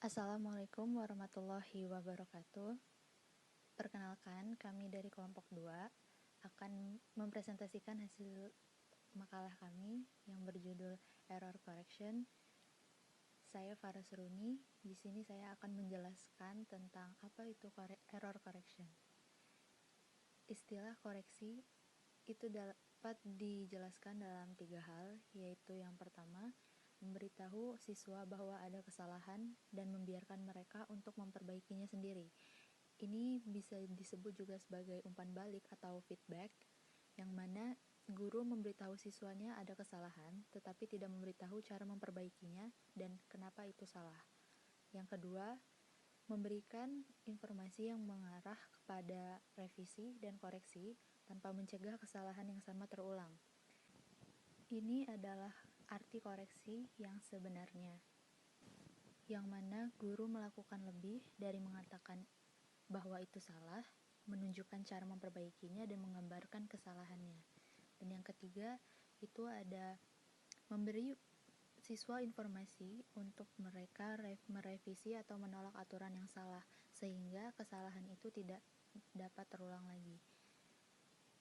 Assalamualaikum warahmatullahi wabarakatuh. Perkenalkan, kami dari kelompok 2 akan mempresentasikan hasil makalah kami yang berjudul Error Correction. Saya Farah Suruni. Di sini saya akan menjelaskan tentang apa itu error correction. Istilah koreksi itu dapat dijelaskan dalam 3 hal, yaitu yang pertama, memberitahu siswa bahwa ada kesalahan dan membiarkan mereka untuk memperbaikinya sendiri. Ini bisa disebut juga sebagai umpan balik atau feedback, yang mana guru memberitahu siswanya ada kesalahan, tetapi tidak memberitahu cara memperbaikinya dan kenapa itu salah. Yang kedua, memberikan informasi yang mengarah kepada revisi dan koreksi tanpa mencegah kesalahan yang sama terulang. Ini adalah arti koreksi yang sebenarnya, yang mana guru melakukan lebih dari mengatakan bahwa itu salah, menunjukkan cara memperbaikinya dan menggambarkan kesalahannya. Dan yang ketiga, itu ada memberi siswa informasi untuk mereka merevisi atau menolak aturan yang salah, sehingga kesalahan itu tidak dapat terulang lagi.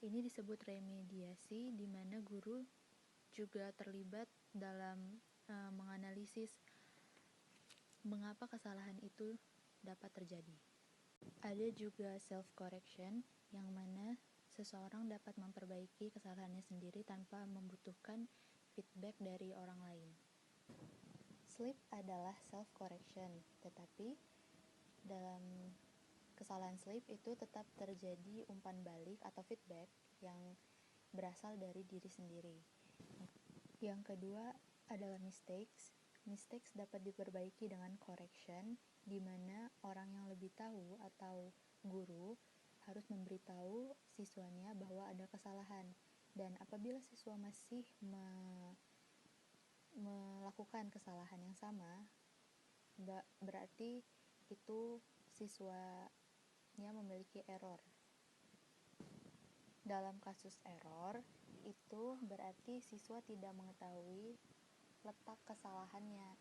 Ini disebut remediasi, di mana guru juga terlibat dalam menganalisis mengapa kesalahan itu dapat terjadi. Ada juga self-correction, yang mana seseorang dapat memperbaiki kesalahannya sendiri tanpa membutuhkan feedback dari orang lain. Slip adalah self-correction, tetapi dalam kesalahan slip itu tetap terjadi umpan balik atau feedback yang berasal dari diri sendiri. Yang kedua adalah mistakes. Mistakes dapat diperbaiki dengan correction, di mana orang yang lebih tahu atau guru harus memberitahu siswanya bahwa ada kesalahan. Dan apabila siswa masih melakukan kesalahan yang sama, berarti itu siswanya memiliki error. Dalam kasus error, itu berarti siswa tidak mengetahui letak kesalahannya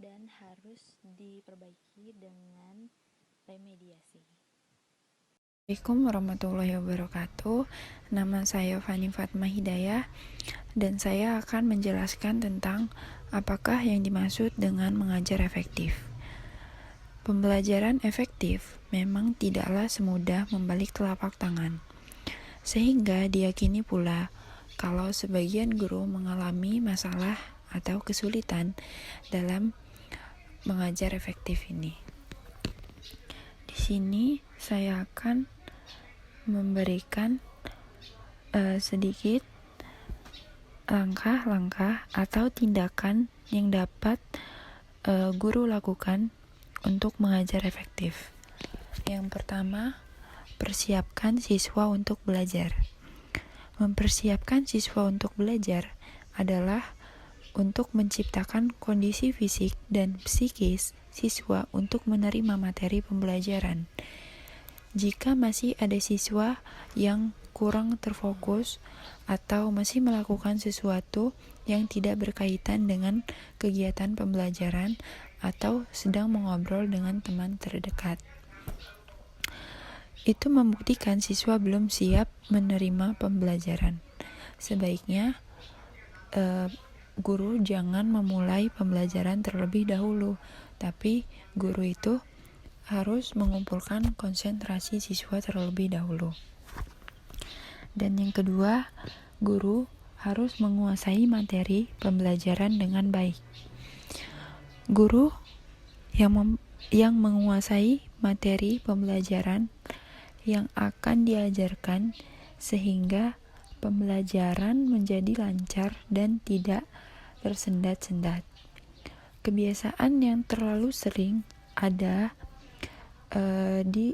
dan harus diperbaiki dengan remediasi. Assalamualaikum warahmatullahi wabarakatuh. Nama saya Fani Fatma Hidayah dan saya akan menjelaskan tentang apakah yang dimaksud dengan mengajar efektif. Pembelajaran efektif memang tidaklah semudah membalik telapak tangan. Sehingga diyakini pula kalau sebagian guru mengalami masalah atau kesulitan dalam mengajar efektif ini. Di sini saya akan memberikan sedikit langkah-langkah atau tindakan yang dapat guru lakukan untuk mengajar efektif. Yang pertama, persiapkan siswa untuk belajar. Mempersiapkan siswa untuk belajar adalah untuk menciptakan kondisi fisik dan psikis siswa untuk menerima materi pembelajaran. Jika masih ada siswa yang kurang terfokus atau masih melakukan sesuatu yang tidak berkaitan dengan kegiatan pembelajaran atau sedang mengobrol dengan teman terdekat, itu membuktikan siswa belum siap menerima pembelajaran. Sebaiknya guru jangan memulai pembelajaran terlebih dahulu, tapi guru itu harus mengumpulkan konsentrasi siswa terlebih dahulu. Dan yang kedua, guru harus menguasai materi pembelajaran dengan baik. Guru yang menguasai materi pembelajaran yang akan diajarkan sehingga pembelajaran menjadi lancar dan tidak tersendat-sendat. Kebiasaan yang terlalu sering ada di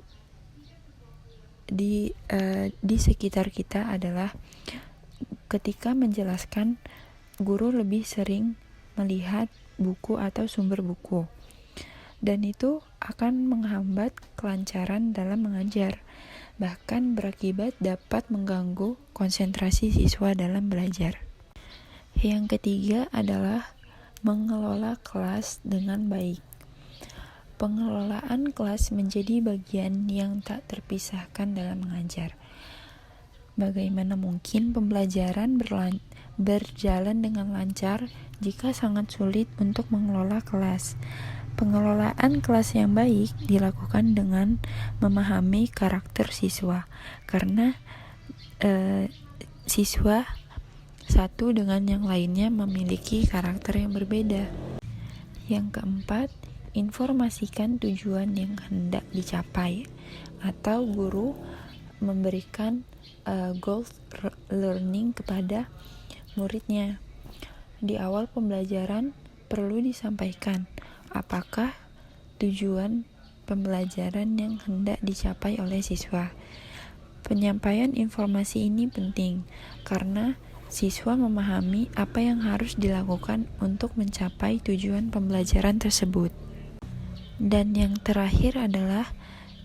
sekitar kita adalah ketika menjelaskan, guru lebih sering melihat buku atau sumber buku, dan itu akan menghambat kelancaran dalam mengajar, bahkan berakibat dapat mengganggu konsentrasi siswa dalam belajar. Yang ketiga adalah mengelola kelas dengan baik. Pengelolaan kelas menjadi bagian yang tak terpisahkan dalam mengajar. Bagaimana mungkin pembelajaran berjalan dengan lancar jika sangat sulit untuk mengelola kelas? Pengelolaan kelas yang baik dilakukan dengan memahami karakter siswa, karena siswa satu dengan yang lainnya memiliki karakter yang berbeda. Yang keempat, informasikan tujuan yang hendak dicapai, atau guru memberikan goal learning kepada muridnya. Di awal pembelajaran perlu disampaikan apakah tujuan pembelajaran yang hendak dicapai oleh siswa. Penyampaian informasi ini penting karena siswa memahami apa yang harus dilakukan untuk mencapai tujuan pembelajaran tersebut. Dan yang terakhir adalah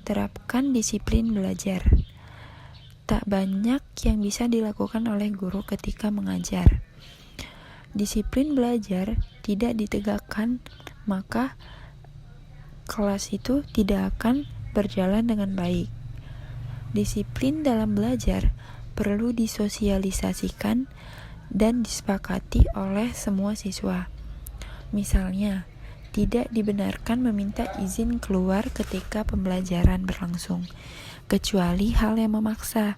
terapkan disiplin belajar. Tak banyak yang bisa dilakukan oleh guru ketika mengajar. Disiplin belajar tidak ditegakkan, maka kelas itu tidak akan berjalan dengan baik. Disiplin dalam belajar perlu disosialisasikan dan disepakati oleh semua siswa. Misalnya, tidak dibenarkan meminta izin keluar ketika pembelajaran berlangsung, kecuali hal yang memaksa.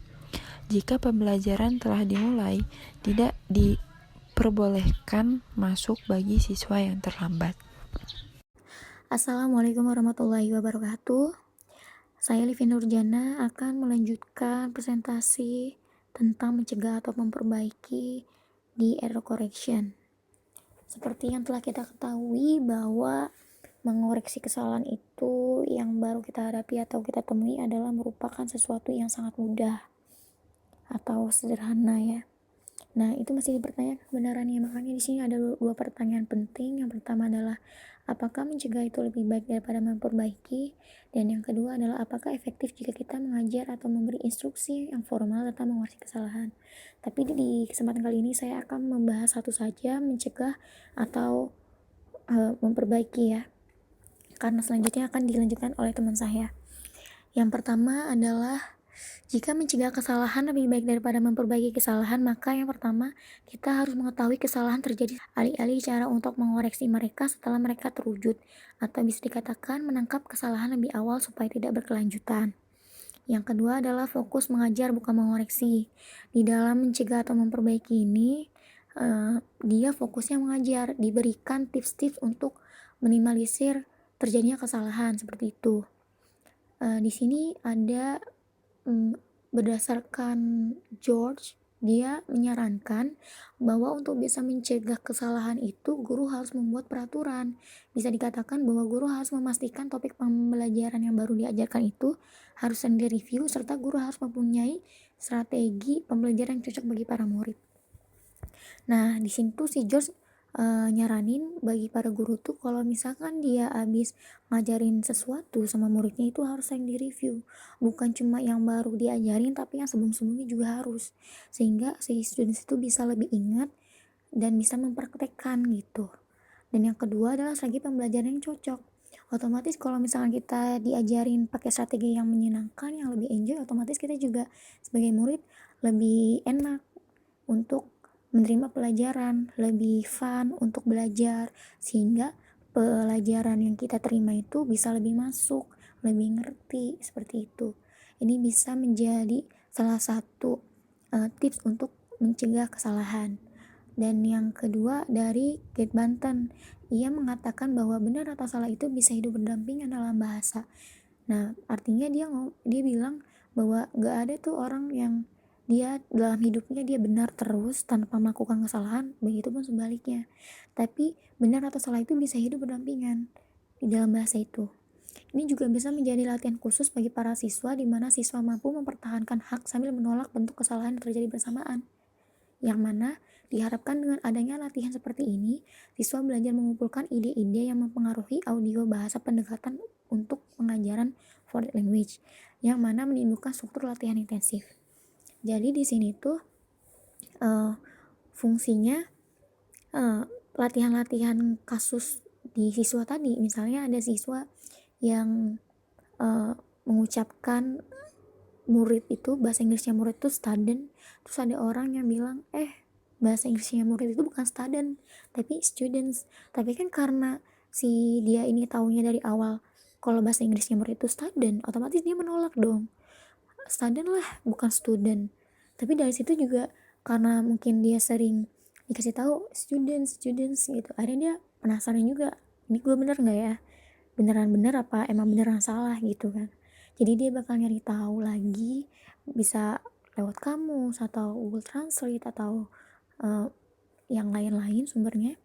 Jika pembelajaran telah dimulai, tidak diperbolehkan masuk bagi siswa yang terlambat. Assalamualaikum warahmatullahi wabarakatuh. Saya Livi Nurjana akan melanjutkan presentasi tentang mencegah atau memperbaiki di error correction. Seperti yang telah kita ketahui bahwa mengoreksi kesalahan itu yang baru kita hadapi atau kita temui adalah merupakan sesuatu yang sangat mudah atau sederhana ya. Nah, itu masih dipertanyakan kebenarannya. Makanya di sini ada dua pertanyaan penting. Yang pertama adalah apakah mencegah itu lebih baik daripada memperbaiki? Dan yang kedua adalah apakah efektif jika kita mengajar atau memberi instruksi yang formal tentang mengoreksi kesalahan? Tapi di kesempatan kali ini saya akan membahas satu saja, mencegah atau memperbaiki ya. Karena selanjutnya akan dilanjutkan oleh teman saya. Yang pertama adalah jika mencegah kesalahan lebih baik daripada memperbaiki kesalahan, maka yang pertama kita harus mengetahui kesalahan terjadi alih-alih cara untuk mengoreksi mereka setelah mereka terwujud, atau bisa dikatakan menangkap kesalahan lebih awal supaya tidak berkelanjutan. Yang kedua adalah fokus mengajar bukan mengoreksi. Di dalam mencegah atau memperbaiki ini, dia fokusnya mengajar, diberikan tips-tips untuk minimalisir terjadinya kesalahan seperti itu. Di sini ada berdasarkan George, dia menyarankan bahwa untuk bisa mencegah kesalahan itu guru harus membuat peraturan. Bisa dikatakan bahwa guru harus memastikan topik pembelajaran yang baru diajarkan itu harus sering direview, serta guru harus mempunyai strategi pembelajaran yang cocok bagi para murid. Nah, di sini tuh si George nyaranin bagi para guru tuh kalau misalkan dia habis ngajarin sesuatu sama muridnya itu harus sering direview, bukan cuma yang baru diajarin tapi yang sebelum-sebelumnya juga harus, sehingga si students itu bisa lebih ingat dan bisa mempraktekkan gitu. Dan yang kedua adalah strategi pembelajaran yang cocok. Otomatis kalau misalkan kita diajarin pakai strategi yang menyenangkan, yang lebih enjoy, otomatis kita juga sebagai murid lebih enak untuk menerima pelajaran, lebih fun untuk belajar, sehingga pelajaran yang kita terima itu bisa lebih masuk, lebih ngerti, seperti itu. Ini bisa menjadi salah satu tips untuk mencegah kesalahan. Dan yang kedua dari Kate Banton, ia mengatakan bahwa benar atau salah itu bisa hidup berdampingan dalam bahasa. Nah, artinya dia bilang bahwa gak ada tuh orang yang dia dalam hidupnya dia benar terus tanpa melakukan kesalahan, begitupun sebaliknya. Tapi benar atau salah itu bisa hidup berdampingan di dalam bahasa itu. Ini juga bisa menjadi latihan khusus bagi para siswa, di mana siswa mampu mempertahankan hak sambil menolak bentuk kesalahan yang terjadi bersamaan. Yang mana diharapkan dengan adanya latihan seperti ini, siswa belajar mengumpulkan ide-ide yang mempengaruhi audio bahasa pendekatan untuk pengajaran foreign language, yang mana menimbulkan struktur latihan intensif. Jadi di sini tuh fungsinya latihan-latihan kasus di siswa tadi. Misalnya ada siswa yang mengucapkan murid itu, bahasa Inggrisnya murid itu student, terus ada orang yang bilang bahasa Inggrisnya murid itu bukan student tapi students. Tapi kan karena si dia ini taunya dari awal kalau bahasa Inggrisnya murid itu student, otomatis dia menolak dong, student lah bukan student. Tapi dari situ juga karena mungkin dia sering dikasih tahu students students gitu, akhirnya dia penasaran juga, ini gue bener nggak ya, beneran bener apa emang beneran salah gitu kan. Jadi dia bakal nyari tahu lagi, bisa lewat kamus atau Google Translate atau yang lain-lain sumbernya.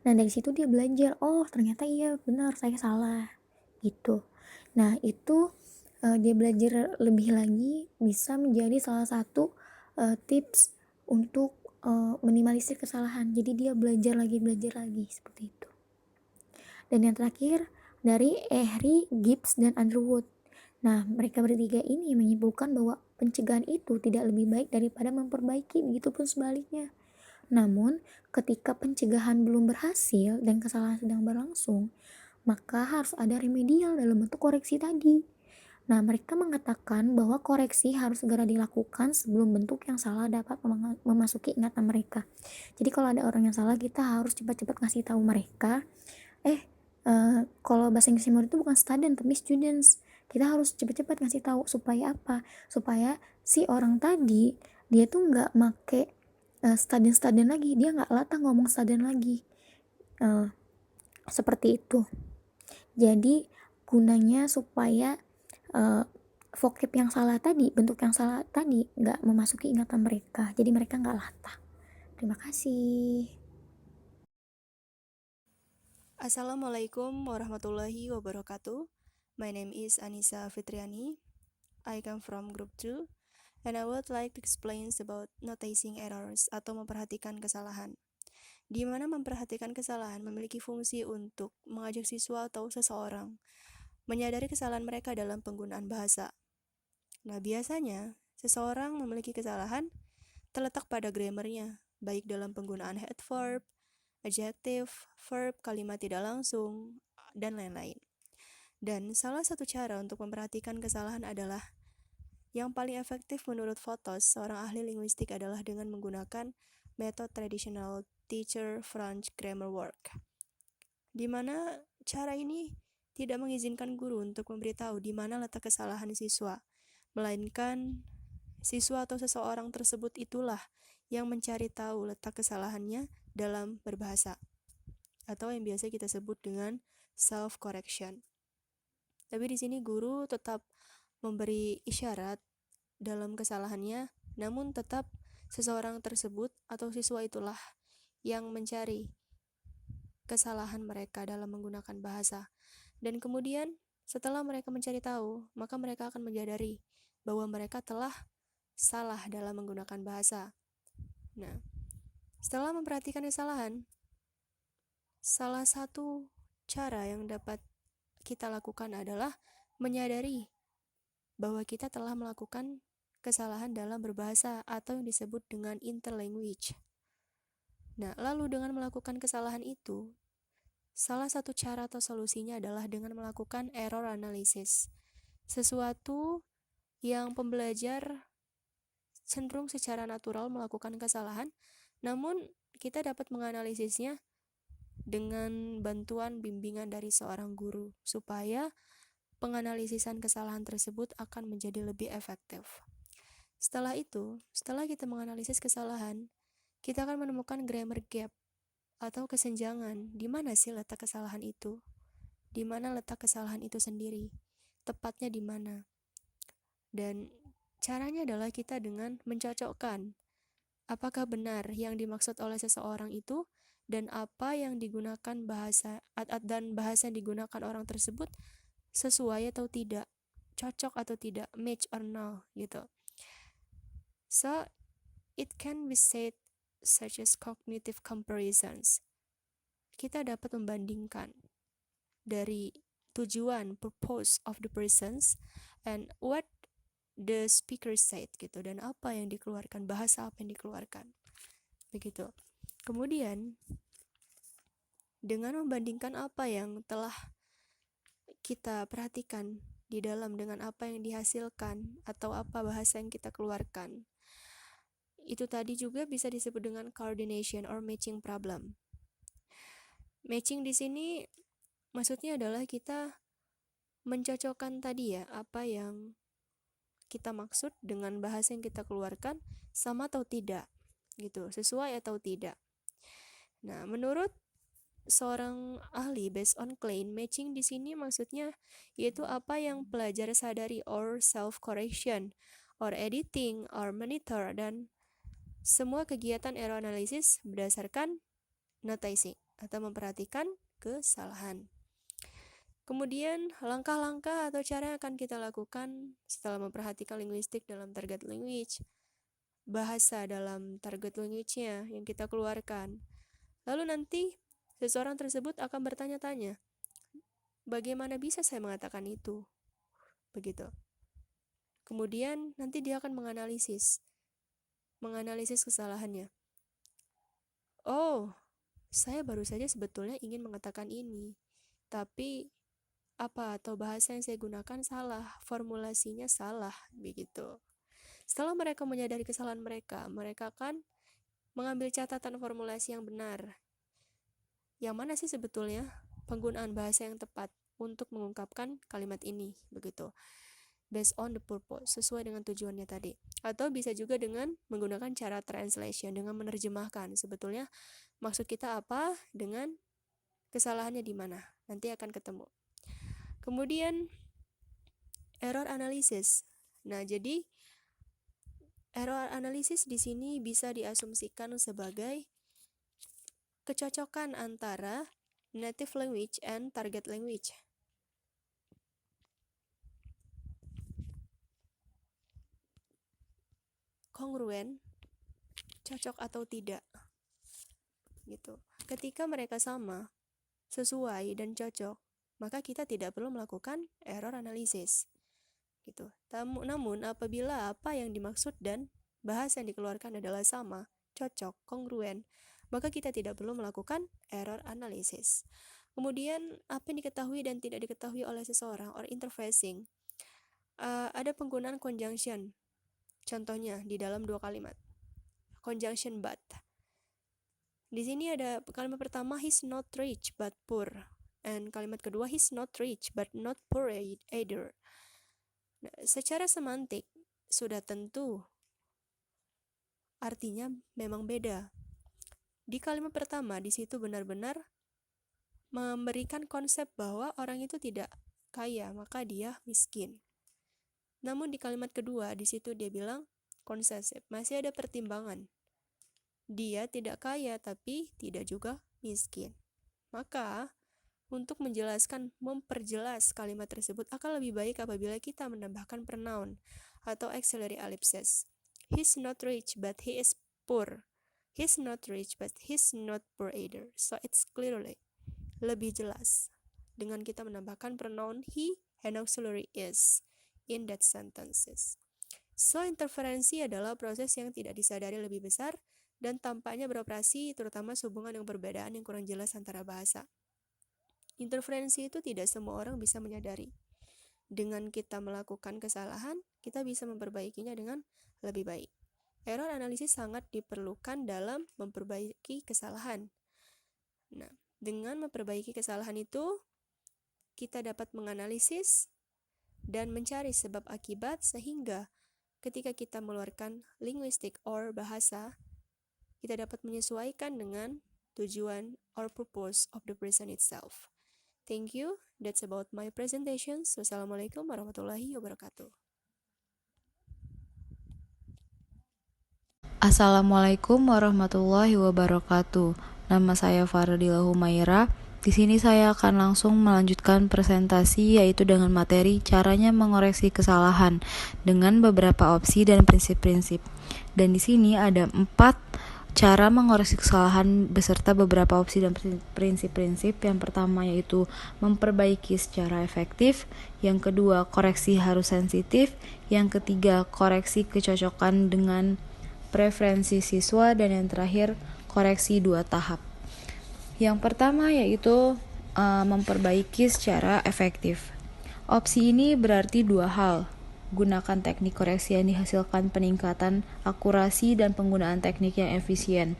Nah dari situ dia belajar, oh ternyata iya benar saya salah gitu. Nah itu dia belajar lebih lagi bisa menjadi salah satu tips untuk minimalisir kesalahan. Jadi dia belajar lagi seperti itu. Dan yang terakhir dari Ehri, Gibbs, dan Underwood. Nah, mereka bertiga ini menyimpulkan bahwa pencegahan itu tidak lebih baik daripada memperbaiki, begitupun sebaliknya. Namun, ketika pencegahan belum berhasil dan kesalahan sedang berlangsung, maka harus ada remedial dalam bentuk koreksi tadi. Nah, mereka mengatakan bahwa koreksi harus segera dilakukan sebelum bentuk yang salah dapat memasuki ingatan mereka. Jadi kalau ada orang yang salah, kita harus cepat-cepat ngasih tahu mereka, kalau bahasa Inggris murid itu bukan student tapi students. Kita harus cepat-cepat ngasih tahu supaya apa? Supaya si orang tadi dia tuh nggak make student lagi, dia nggak latah ngomong student lagi. Seperti itu. Jadi gunanya supaya vocab yang salah tadi, bentuk yang salah tadi nggak memasuki ingatan mereka. Jadi mereka nggak latah. Terima kasih. Assalamualaikum warahmatullahi wabarakatuh. My name is Anissa Fitriani. I come from group 2 and I would like to explain about noticing errors atau memperhatikan kesalahan. Di mana memperhatikan kesalahan memiliki fungsi untuk mengajak siswa atau seseorang menyadari kesalahan mereka dalam penggunaan bahasa. Nah, biasanya seseorang memiliki kesalahan terletak pada grammarnya, baik dalam penggunaan head verb, adjective, verb, kalimat tidak langsung, dan lain-lain. Dan salah satu cara untuk memperhatikan kesalahan adalah yang paling efektif menurut Fotos, seorang ahli linguistik, adalah dengan menggunakan metode tradisional teacher French grammar work. Di mana cara ini tidak mengizinkan guru untuk memberitahu di mana letak kesalahan siswa, melainkan siswa atau seseorang tersebut itulah yang mencari tahu letak kesalahannya dalam berbahasa, atau yang biasa kita sebut dengan self-correction. Tapi di sini guru tetap memberi isyarat dalam kesalahannya, namun tetap seseorang tersebut atau siswa itulah yang mencari kesalahan mereka dalam menggunakan bahasa. Dan kemudian setelah mereka mencari tahu, maka mereka akan menyadari bahwa mereka telah salah dalam menggunakan bahasa. Nah, setelah memperhatikan kesalahan, salah satu cara yang dapat kita lakukan adalah menyadari bahwa kita telah melakukan kesalahan dalam berbahasa atau yang disebut dengan interlanguage. Nah, lalu dengan melakukan kesalahan itu, salah satu cara atau solusinya adalah dengan melakukan error analysis. Sesuatu yang pembelajar cenderung secara natural melakukan kesalahan, namun kita dapat menganalisisnya dengan bantuan bimbingan dari seorang guru, supaya penganalisisan kesalahan tersebut akan menjadi lebih efektif. Setelah itu, setelah kita menganalisis kesalahan, kita akan menemukan grammar gap atau kesenjangan. Di mana sih letak kesalahan itu? Di mana letak kesalahan itu sendiri? Tepatnya di mana? Dan caranya adalah kita dengan mencocokkan apakah benar yang dimaksud oleh seseorang itu dan apa yang digunakan bahasa dan bahasa yang digunakan orang tersebut sesuai atau tidak, cocok atau tidak, match or no gitu. So it can be said such as cognitive comparisons. Kita dapat membandingkan dari tujuan, purpose of the persons, and what the speaker said gitu, dan apa yang dikeluarkan, bahasa apa yang dikeluarkan, begitu. Kemudian dengan membandingkan apa yang telah kita perhatikan di dalam dengan apa yang dihasilkan atau apa bahasa yang kita keluarkan. Itu tadi juga bisa disebut dengan coordination or matching problem. Matching di sini maksudnya adalah kita mencocokkan tadi ya, apa yang kita maksud dengan bahasa yang kita keluarkan sama atau tidak, gitu, sesuai atau tidak. Nah, menurut seorang ahli based on claim, matching di sini maksudnya yaitu apa yang pelajar sadari or self correction or editing or monitor dan semua kegiatan error analysis berdasarkan noticing atau memperhatikan kesalahan. Kemudian langkah-langkah atau cara yang akan kita lakukan setelah memperhatikan linguistik dalam target language, bahasa dalam target language-nya yang kita keluarkan. Lalu nanti seseorang tersebut akan bertanya-tanya, bagaimana bisa saya mengatakan itu? Begitu. Kemudian nanti dia akan menganalisis kesalahannya. Oh, saya baru saja sebetulnya ingin mengatakan ini, tapi apa atau bahasa yang saya gunakan salah, formulasinya salah, begitu. Setelah mereka menyadari kesalahan mereka akan mengambil catatan formulasi yang benar. Yang mana sih sebetulnya penggunaan bahasa yang tepat untuk mengungkapkan kalimat ini, begitu. Based on the purpose, sesuai dengan tujuannya tadi. Atau bisa juga dengan menggunakan cara translation, dengan menerjemahkan sebetulnya maksud kita apa dengan kesalahannya di mana. Nanti akan ketemu. Kemudian error analysis. Nah, jadi error analysis di sini bisa diasumsikan sebagai kecocokan antara native language and target language. Kongruen, cocok atau tidak, gitu. Ketika mereka sama, sesuai dan cocok, maka kita tidak perlu melakukan error analysis, gitu. Namun apabila apa yang dimaksud dan bahasa yang dikeluarkan adalah sama, cocok, kongruen, maka kita tidak perlu melakukan error analysis. Kemudian apa yang diketahui dan tidak diketahui oleh seseorang or interfacing. Ada penggunaan conjunction. Contohnya di dalam 2 kalimat. Conjunction but. Di sini ada kalimat pertama he's not rich but poor. And kalimat kedua he's not rich but not poor either. Nah, secara semantik sudah tentu artinya memang beda. Di kalimat pertama di situ benar-benar memberikan konsep bahwa orang itu tidak kaya, maka dia miskin. Namun di kalimat kedua di situ dia bilang konsesif, masih ada pertimbangan. Dia tidak kaya tapi tidak juga miskin. Maka untuk memperjelas kalimat tersebut akan lebih baik apabila kita menambahkan pronoun atau auxiliary ellipses. He's not rich but he is poor. He's not rich but he's not poor either. So it's clearly lebih jelas dengan kita menambahkan pronoun he and auxiliary is in that sentences. So interferensi adalah proses yang tidak disadari lebih besar dan tampaknya beroperasi terutama sehubungan dengan perbedaan yang kurang jelas antara bahasa. Interferensi itu tidak semua orang bisa menyadari. Dengan kita melakukan kesalahan, kita bisa memperbaikinya dengan lebih baik. Error analisis sangat diperlukan dalam memperbaiki kesalahan. Nah, dengan memperbaiki kesalahan itu, kita dapat menganalisis dan mencari sebab akibat sehingga ketika kita mengeluarkan linguistik or bahasa, kita dapat menyesuaikan dengan tujuan or purpose of the present itself. Thank you. That's about my presentation. Wassalamualaikum warahmatullahi wabarakatuh. Assalamualaikum warahmatullahi wabarakatuh. Nama saya Fardila Humaira. Di sini saya akan langsung melanjutkan presentasi yaitu dengan materi caranya mengoreksi kesalahan dengan beberapa opsi dan prinsip-prinsip. Dan di sini ada 4 cara mengoreksi kesalahan beserta beberapa opsi dan prinsip-prinsip. Yang pertama yaitu memperbaiki secara efektif, yang kedua koreksi harus sensitif, yang ketiga koreksi kecocokan dengan preferensi siswa, dan yang terakhir koreksi 2 tahap. Yang pertama yaitu memperbaiki secara efektif. Opsi ini berarti dua hal. Gunakan teknik koreksi yang dihasilkan peningkatan akurasi dan penggunaan teknik yang efisien.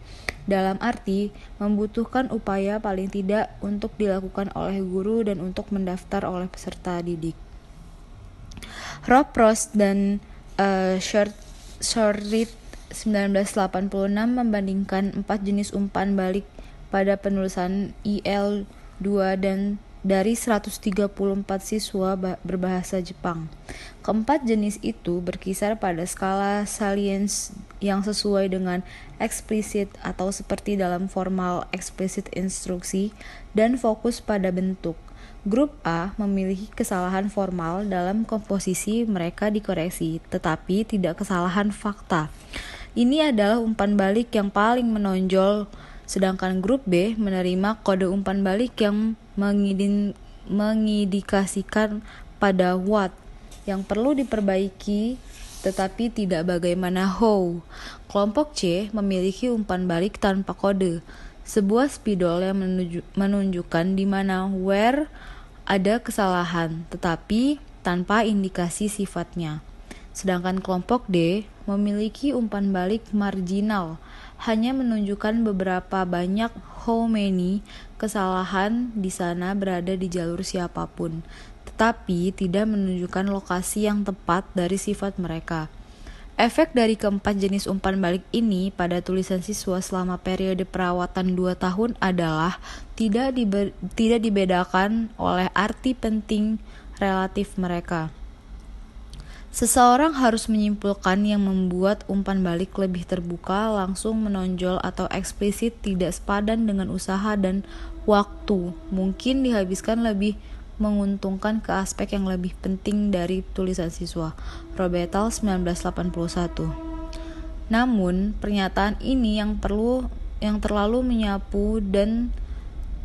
Dalam arti, membutuhkan upaya paling tidak untuk dilakukan oleh guru dan untuk mendaftar oleh peserta didik. Rob Frost dan Shortridge 1986 membandingkan 4 jenis umpan balik pada penulisan IL-2 dan dari 134 siswa berbahasa Jepang. Keempat jenis itu berkisar pada skala salience yang sesuai dengan eksplisit atau seperti dalam formal eksplisit instruksi dan fokus pada bentuk. Grup A memiliki kesalahan formal dalam komposisi mereka dikoreksi, tetapi tidak kesalahan fakta. Ini adalah umpan balik yang paling menonjol, sedangkan grup B menerima kode umpan balik yang mengindikasikan pada what yang perlu diperbaiki tetapi tidak bagaimana how. Kelompok C memiliki umpan balik tanpa kode, sebuah spidol yang menunjukkan di mana where ada kesalahan tetapi tanpa indikasi sifatnya. Sedangkan kelompok D memiliki umpan balik marginal, hanya menunjukkan beberapa banyak how many kesalahan di sana berada di jalur siapapun, tetapi tidak menunjukkan lokasi yang tepat dari sifat mereka. Efek dari keempat jenis umpan balik ini pada tulisan siswa selama periode perawatan 2 tahun adalah tidak dibedakan oleh arti penting relatif mereka. Seseorang harus menyimpulkan yang membuat umpan balik lebih terbuka, langsung menonjol atau eksplisit tidak sepadan dengan usaha dan waktu. Mungkin dihabiskan lebih menguntungkan ke aspek yang lebih penting dari tulisan siswa. Robetal 1981. Namun, pernyataan ini yang terlalu menyapu dan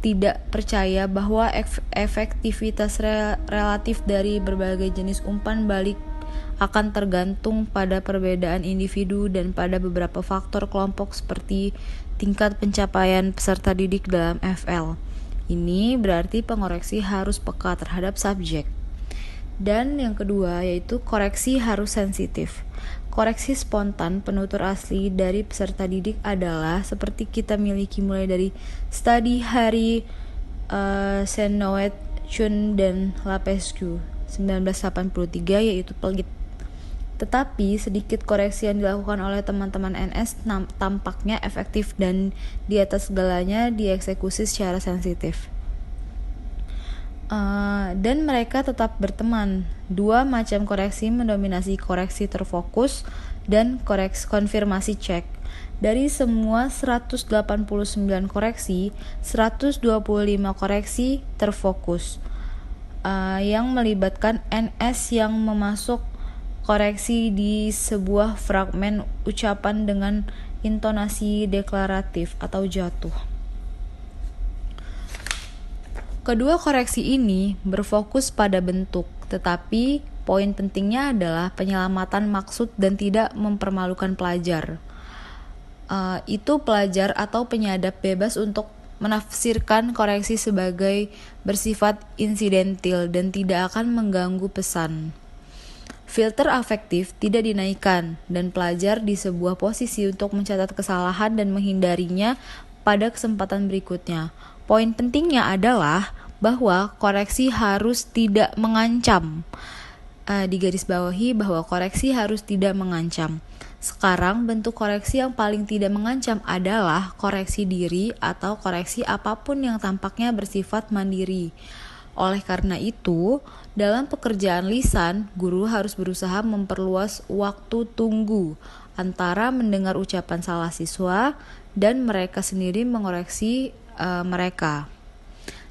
tidak percaya bahwa efektivitas relatif dari berbagai jenis umpan balik akan tergantung pada perbedaan individu dan pada beberapa faktor kelompok seperti tingkat pencapaian peserta didik dalam FL. Ini berarti pengoreksi harus peka terhadap subjek. Dan yang kedua yaitu koreksi harus sensitif. Koreksi spontan penutur asli dari peserta didik adalah seperti kita miliki mulai dari studi hari Senoet, Chun, dan Lapescu 1983 yaitu pelit. Tetapi sedikit koreksi yang dilakukan oleh teman-teman NS tampaknya efektif dan di atas segalanya dieksekusi secara sensitif. Dan mereka tetap berteman. Dua macam koreksi mendominasi koreksi terfokus dan konfirmasi cek. Dari semua 189 koreksi, 125 koreksi terfokus yang melibatkan NS yang memasuk koreksi di sebuah fragmen ucapan dengan intonasi deklaratif atau jatuh. Kedua koreksi ini berfokus pada bentuk, tetapi poin pentingnya adalah penyelamatan maksud dan tidak mempermalukan pelajar. Itu pelajar atau penyadap bebas untuk menafsirkan koreksi sebagai bersifat insidentil dan tidak akan mengganggu pesan. Filter afektif tidak dinaikkan dan pelajar di sebuah posisi untuk mencatat kesalahan dan menghindarinya pada kesempatan berikutnya. Poin pentingnya adalah bahwa koreksi harus tidak mengancam. Digarisbawahi bahwa koreksi harus tidak mengancam. Sekarang bentuk koreksi yang paling tidak mengancam adalah koreksi diri atau koreksi apapun yang tampaknya bersifat mandiri. Oleh karena itu, dalam pekerjaan lisan, guru harus berusaha memperluas waktu tunggu antara mendengar ucapan salah siswa dan mereka sendiri mengoreksi mereka.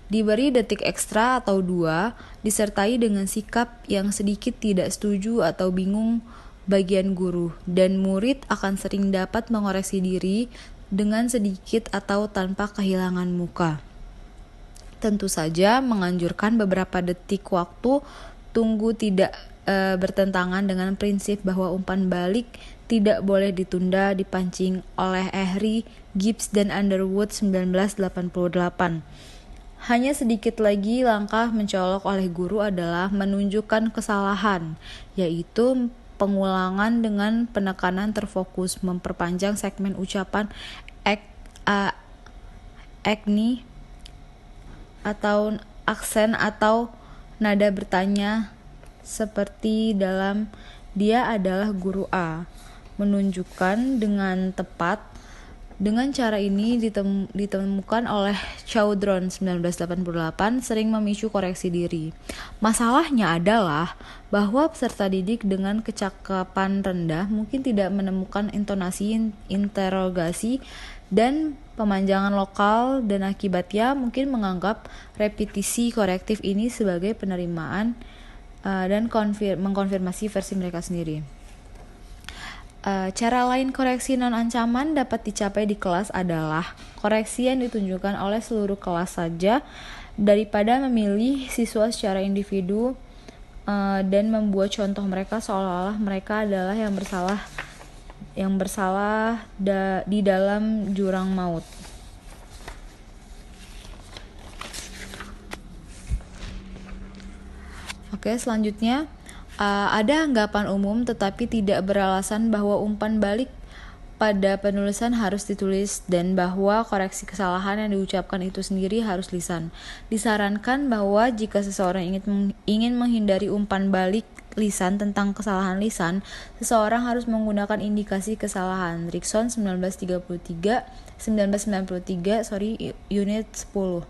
Diberi detik ekstra atau 2, disertai dengan sikap yang sedikit tidak setuju atau bingung bagian guru, dan murid akan sering dapat mengoreksi diri dengan sedikit atau tanpa kehilangan muka. Tentu saja menganjurkan beberapa detik waktu tunggu tidak bertentangan dengan prinsip bahwa umpan balik tidak boleh ditunda, dipancing oleh Ehri, Gibbs, dan Underwood 1988. Hanya sedikit lagi langkah mencolok oleh guru adalah menunjukkan kesalahan, yaitu pengulangan dengan penekanan terfokus, memperpanjang segmen ucapan ekni atau aksen atau nada bertanya seperti dalam dia adalah guru A, menunjukkan dengan tepat. Dengan cara ini ditemukan oleh Chaudron 1988 sering memicu koreksi diri. Masalahnya adalah bahwa peserta didik dengan kecakapan rendah mungkin tidak menemukan intonasi interogasi dan pemanjangan lokal, dan akibatnya mungkin menganggap repetisi korektif ini sebagai penerimaan dan mengkonfirmasi versi mereka sendiri. Cara lain koreksi non-ancaman dapat dicapai di kelas adalah koreksi yang ditunjukkan oleh seluruh kelas saja daripada memilih siswa secara individu dan membuat contoh mereka seolah-olah mereka adalah yang bersalah di dalam jurang maut. Oke, selanjutnya ada anggapan umum tetapi tidak beralasan bahwa umpan balik pada penulisan harus ditulis dan bahwa koreksi kesalahan yang diucapkan itu sendiri harus lisan. Disarankan bahwa jika seseorang ingin menghindari umpan balik lisan tentang kesalahan lisan, seseorang harus menggunakan indikasi kesalahan. Rickson 1993, unit 10.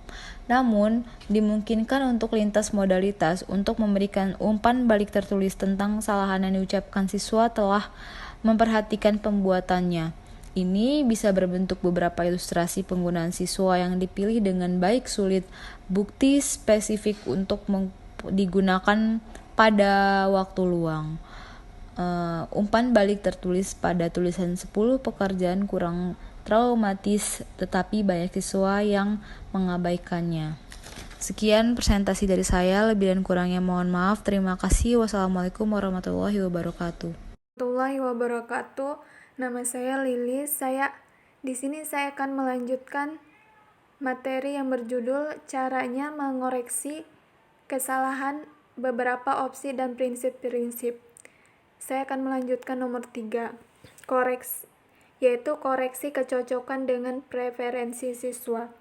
Namun, dimungkinkan untuk lintas modalitas untuk memberikan umpan balik tertulis tentang kesalahan yang diucapkan siswa telah memperhatikan pembuatannya. Ini bisa berbentuk beberapa ilustrasi penggunaan siswa yang dipilih dengan baik sulit bukti spesifik untuk digunakan pada waktu luang. Umpan balik tertulis pada tulisan 10 pekerjaan kurang traumatis, tetapi banyak siswa yang mengabaikannya. Sekian presentasi dari saya, lebih dan kurangnya mohon maaf. Terima kasih. Wassalamualaikum warahmatullahi wabarakatuh. Nama saya Lilis. Di sini saya akan melanjutkan materi yang berjudul caranya mengoreksi kesalahan beberapa opsi dan prinsip-prinsip. Saya akan melanjutkan nomor 3, yaitu koreksi kecocokan dengan preferensi siswa.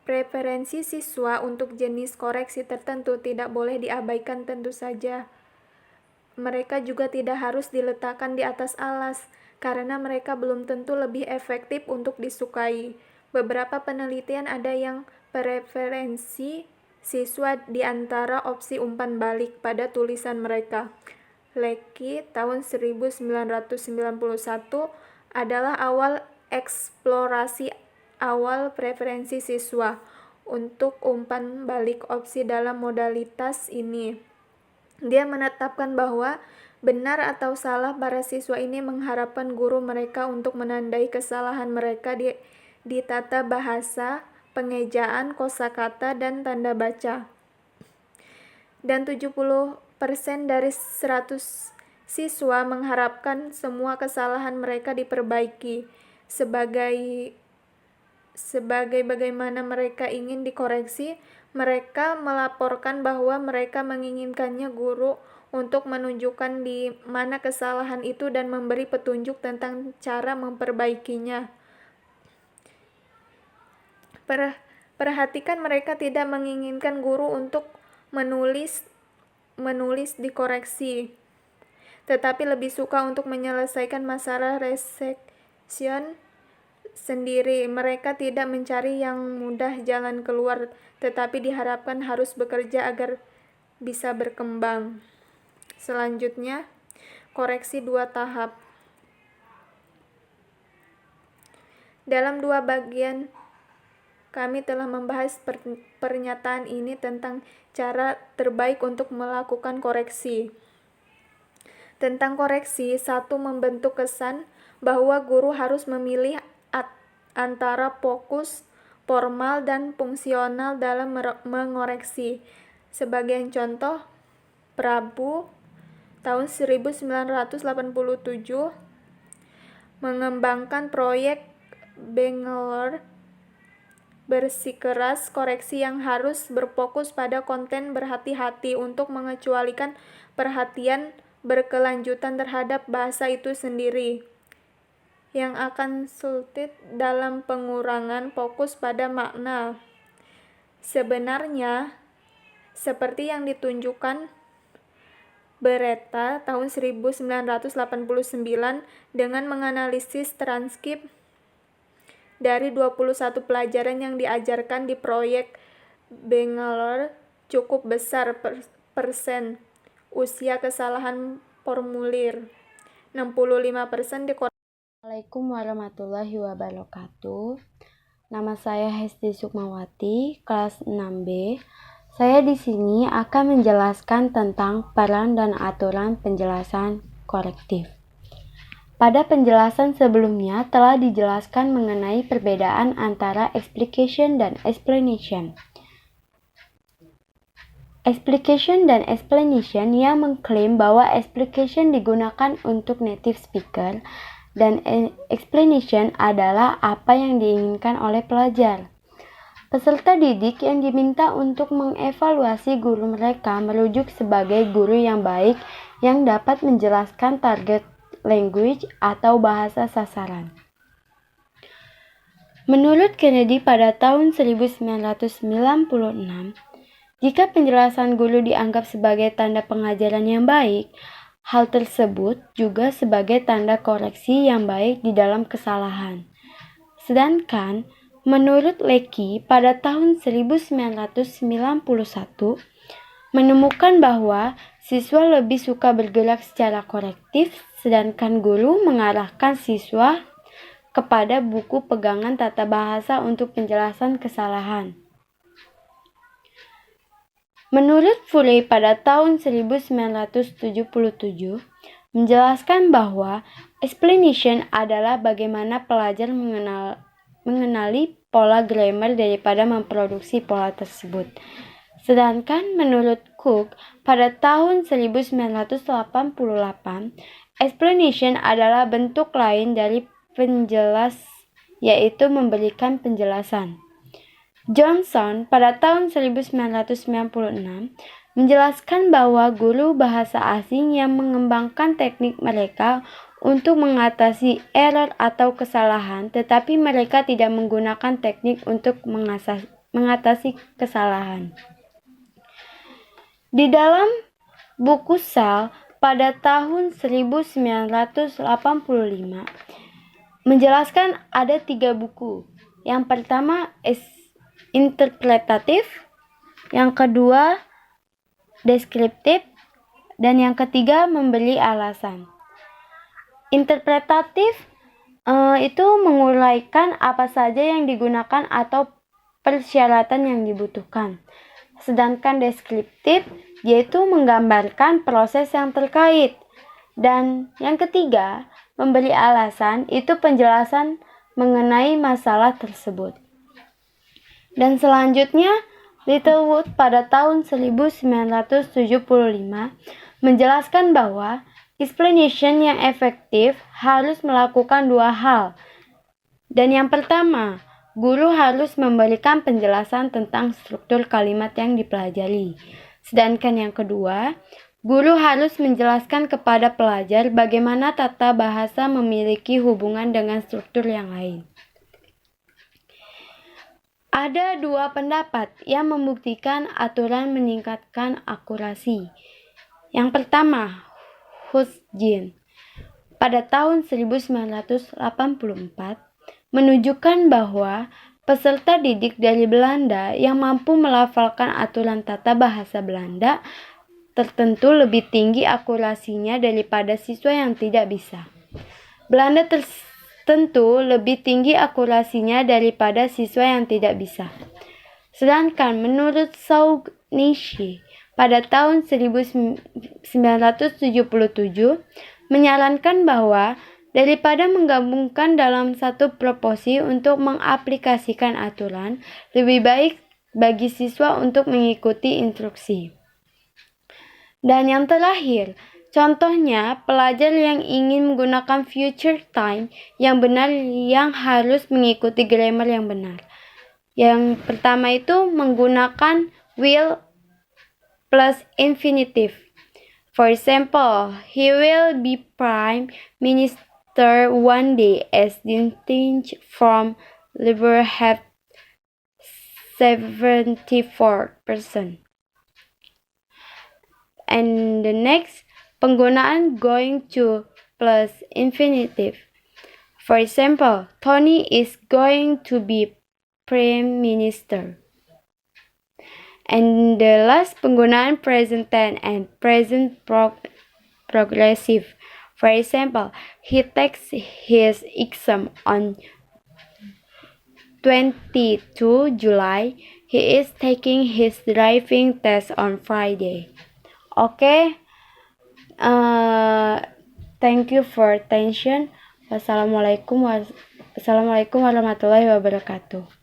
Preferensi siswa untuk jenis koreksi tertentu tidak boleh diabaikan tentu saja. Mereka juga tidak harus diletakkan di atas alas, karena mereka belum tentu lebih efektif untuk disukai. Beberapa penelitian ada yang preferensi siswa di antara opsi umpan balik pada tulisan mereka. Lecky tahun 1991 adalah awal eksplorasi awal preferensi siswa untuk umpan balik opsi dalam modalitas ini. Dia menetapkan bahwa benar atau salah para siswa ini mengharapkan guru mereka untuk menandai kesalahan mereka di tata bahasa, pengejaan, kosakata, dan tanda baca. Dan 70% dari 100 siswa mengharapkan semua kesalahan mereka diperbaiki. Sebagai bagaimana mereka ingin dikoreksi, mereka melaporkan bahwa mereka menginginkannya guru untuk menunjukkan di mana kesalahan itu dan memberi petunjuk tentang cara memperbaikinya. Perhatikan, mereka tidak menginginkan guru untuk menulis dikoreksi, tetapi lebih suka untuk menyelesaikan masalah resection sendiri. Mereka tidak mencari yang mudah jalan keluar, tetapi diharapkan harus bekerja agar bisa berkembang. Selanjutnya, koreksi 2 tahap. Dalam 2 bagian, kami telah membahas pernyataan ini tentang cara terbaik untuk melakukan koreksi. Tentang koreksi, 1. Membentuk kesan bahwa guru harus memilih antara fokus, formal, dan fungsional dalam mengoreksi. Sebagian contoh, Prabu tahun 1987 mengembangkan proyek Bangalore bersikeras koreksi yang harus berfokus pada konten, berhati-hati untuk mengecualikan perhatian berkelanjutan terhadap bahasa itu sendiri, yang akan sulit dalam pengurangan fokus pada makna. Sebenarnya, seperti yang ditunjukkan Beretta tahun 1989 dengan menganalisis transkrip dari 21 pelajaran yang diajarkan di proyek Bangalore, cukup besar persen usia kesalahan formulir. 65% di Assalamualaikum warahmatullahi wabarakatuh. Nama saya Hesti Sukmawati, kelas 6B. Saya di sini akan menjelaskan tentang peran dan aturan penjelasan korektif. Pada penjelasan sebelumnya telah dijelaskan mengenai perbedaan antara explication dan explanation. Explication dan explanation yang mengklaim bahwa explication digunakan untuk native speaker dan explanation adalah apa yang diinginkan oleh pelajar. Peserta didik yang diminta untuk mengevaluasi guru mereka merujuk sebagai guru yang baik yang dapat menjelaskan target language atau bahasa sasaran. Menurut Kennedy pada tahun 1996, jika penjelasan guru dianggap sebagai tanda pengajaran yang baik, hal tersebut juga sebagai tanda koreksi yang baik di dalam kesalahan. Sedangkan, menurut Lecky pada tahun 1991, menemukan bahwa siswa lebih suka bergerak secara korektif, sedangkan guru mengarahkan siswa kepada buku pegangan tata bahasa untuk penjelasan kesalahan. Menurut Furey pada tahun 1977, menjelaskan bahwa explanation adalah bagaimana pelajar mengenali pola grammar daripada memproduksi pola tersebut. Sedangkan menurut Cook pada tahun 1988, explanation adalah bentuk lain dari penjelas, yaitu memberikan penjelasan. Johnson pada tahun 1996 menjelaskan bahwa guru bahasa asing yang mengembangkan teknik mereka untuk mengatasi error atau kesalahan, tetapi mereka tidak menggunakan teknik untuk mengatasi kesalahan. Di dalam buku Cell pada tahun 1985 menjelaskan ada 3 buku. Yang pertama interpretatif, yang kedua deskriptif, dan yang ketiga memberi alasan. Interpretatif itu menguraikan apa saja yang digunakan atau persyaratan yang dibutuhkan. Sedangkan deskriptif yaitu menggambarkan proses yang terkait. Dan yang ketiga, memberi alasan itu penjelasan mengenai masalah tersebut. Dan selanjutnya, Littlewood pada tahun 1975 menjelaskan bahwa explanation yang efektif harus melakukan 2 hal. Dan yang pertama, guru harus memberikan penjelasan tentang struktur kalimat yang dipelajari. Sedangkan yang kedua, guru harus menjelaskan kepada pelajar bagaimana tata bahasa memiliki hubungan dengan struktur yang lain. Ada 2 pendapat yang membuktikan aturan meningkatkan akurasi. Yang pertama, Husjin pada tahun 1984 menunjukkan bahwa peserta didik dari Belanda yang mampu melafalkan aturan tata bahasa Belanda tertentu lebih tinggi akurasinya daripada siswa yang tidak bisa. Belanda tertentu lebih tinggi akurasinya daripada siswa yang tidak bisa. Sedangkan menurut Saugnitschi pada tahun 1977 menyarankan bahwa daripada menggabungkan dalam satu proposi untuk mengaplikasikan aturan, lebih baik bagi siswa untuk mengikuti instruksi. Dan yang terakhir, contohnya pelajar yang ingin menggunakan future time yang benar yang harus mengikuti grammar yang benar. Yang pertama itu menggunakan will plus infinitive. For example, he will be prime minister one day as distinct from Labour have 74%. And the next, penggunaan going to plus infinitive. For example, Tony is going to be prime minister. And the last, penggunaan present tense and present progressive. For example, he takes his exam on 22 July. He is taking his driving test on Friday. Okay. Thank you for attention. Wassalamualaikum warahmatullahi wabarakatuh.